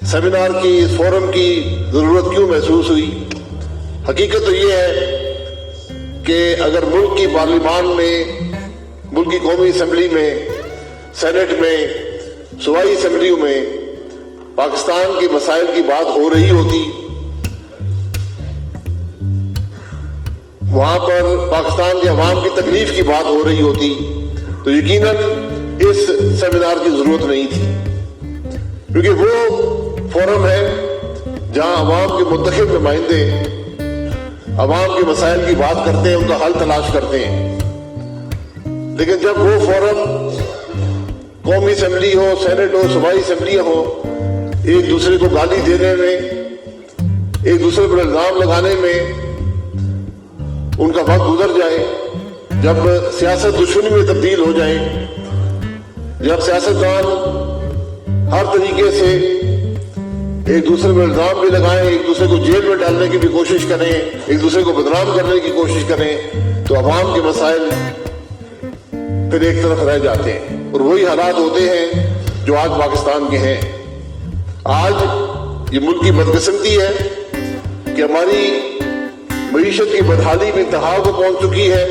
Seminar की, इस forum की ज़रूरत क्यों महसूस हुई? हकीकत तो ये है कि अगर मुल्क की पार्लिमान में, मुल्क की कौमी असम्बली में, सेनेट में, सूबाई असम्बलियों में पाकिस्तान के मसाइल की बात हो रही होती, वहां पर पाकिस्तान के अवाम की तकलीफ की बात हो रही होती, तो यकीनन इस सेमिनार की जरूरत नहीं थी, क्योंकि वो फोरम है जहां अवाम के मुंतखब नुमाइंदे अवाम के मसाइल की बात करते हैं, उनका हल तलाश करते हैं। लेकिन जब वो फोरम कौमी असम्बली हो, सेनेट हो, सूबाई असम्बलियां हो, एक दूसरे को गाली देने में, एक दूसरे पर इल्जाम लगाने में उनका वक्त गुजर जाए, जब सियासत दुश्मनी में तब्दील हो जाए, जब सियासतदान हर तरीके से एक दूसरे पर इल्जाम भी लगाएं, एक दूसरे को जेल में डालने की भी कोशिश करें, एक दूसरे को बदनाम करने की कोशिश करें, तो अवाम के मसाइल फिर एक तरफ रह जाते हैं। और वही हालात होते हैं जो आज पाकिस्तान के हैं। आज ये मुल्क की बदकिस्मती है कि हमारी मईशत की बदहाली भी इंतहा को पहुंच चुकी है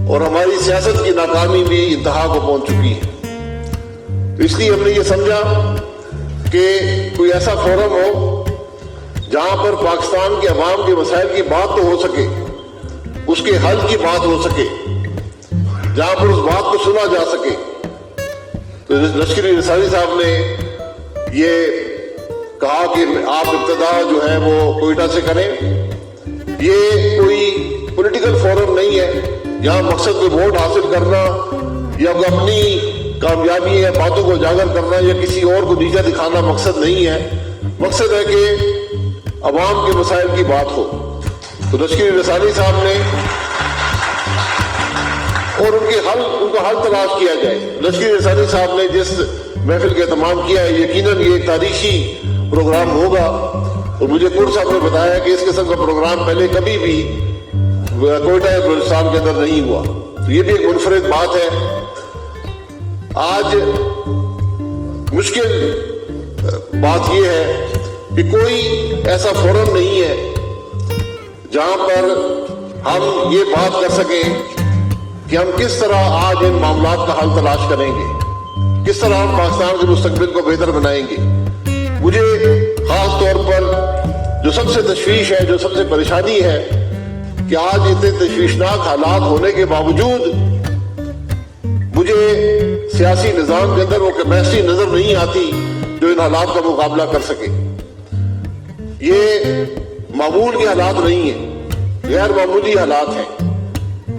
और हमारी सियासत की नाकामी भी इंतहा को पहुंच चुकी है। इसलिए हमने ये समझा कि कोई ऐसा फोरम हो जहां पर पाकिस्तान के अवाम के मसाइल की बात तो हो सके, उसके हल की बात हो सके, जहां पर उस बात को सुना जा सके। तो लश्करी निसारी साहब ने ये कहा कि आप इब्तिदा जो है वो कोयटा से करें। ये कोई पॉलिटिकल फोरम नहीं है जहां मकसद कोई वोट हासिल करना या अपनी कामयाबी या बातों को उजागर करना या किसी और को नीचा दिखाना मकसद नहीं है। मकसद है कि अवाम के मसाइल की बात हो। तो लश्करी निसारी साहब ने और उनका हल तलाश किया जाए। लश्करी निसारी साहब ने जिस महफिल का एहतमाम किया है, यकीनन ये एक तारीखी प्रोग्राम होगा। और मुझे कुर साहब ने बताया कि इस किस्म का प्रोग्राम पहले कभी भी कोयटा या बलूचिस्तान के अंदर नहीं हुआ। तो ये भी एक मुनफरिद बात है। आज मुश्किल बात यह है कि कोई ऐसा फोरम नहीं है जहां पर हम ये बात कर सकें कि हम किस तरह आज इन मामलात का हल तलाश करेंगे, किस तरह हम पाकिस्तान के मुस्तकबिल को बेहतर बनाएंगे। मुझे खास तौर पर जो सबसे तशवीश है, जो सबसे परेशानी है कि आज इतने तशवीशनाक हालात होने के बावजूद मुझे सियासी निजाम के अंदर वो कैपेसिटी नजर नहीं आती जो इन हालात का मुकाबला कर सके। ये मामूल के हालात नहीं है, गैर मामूली हालात हैं।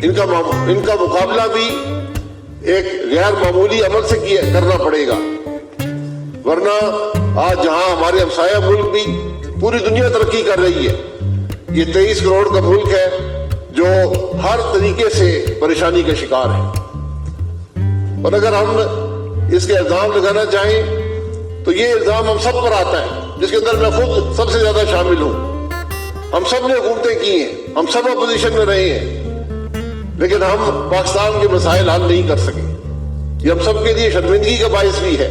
इनका मुकाबला भी एक गैर मामूली अमल से करना पड़ेगा, वरना आज जहां हमारे हमसाया मुल्क भी पूरी दुनिया तरक्की कर रही है, ये 23 करोड़ का मुल्क है जो हर तरीके से परेशानी का शिकार है। और अगर हम इसके इल्जाम लगाना चाहें तो ये इल्जाम हम सब पर आता है, जिसके अंदर मैं खुद सबसे ज्यादा शामिल हूं। हम सब ने हुकूमतें की हैं, हम सब अपोजिशन में रहे हैं, लेकिन हम पाकिस्तान के मसाइल हल नहीं कर सके। ये हम सब के लिए शर्मिंदगी का बाइस भी है।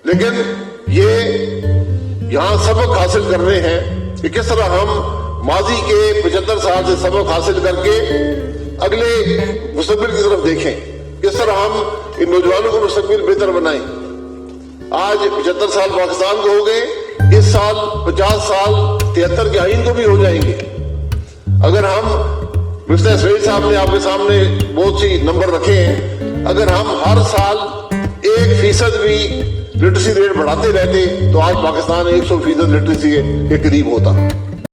लेकिन ये यहां सबक हासिल करने हैं कि किस तरह हम माजी के 75 साल से सबक हासिल करके अगले मुस्तकबिल की तरफ देखें, किस तरह हम इन नौजवानों को मुस्तकबिल बेहतर बनाएं। आज 75 साल पाकिस्तान को हो गए, इस साल 50 साल 73 के आइन को भी हो जाएंगे। अगर हम, मिस्टर सईद साहब ने आपके सामने बहुत सी नंबर रखे हैं, अगर हम हर साल 1% भी लिटरेसी रेट बढ़ाते रहते तो आज पाकिस्तान 100% लिटरेसी के करीब होता।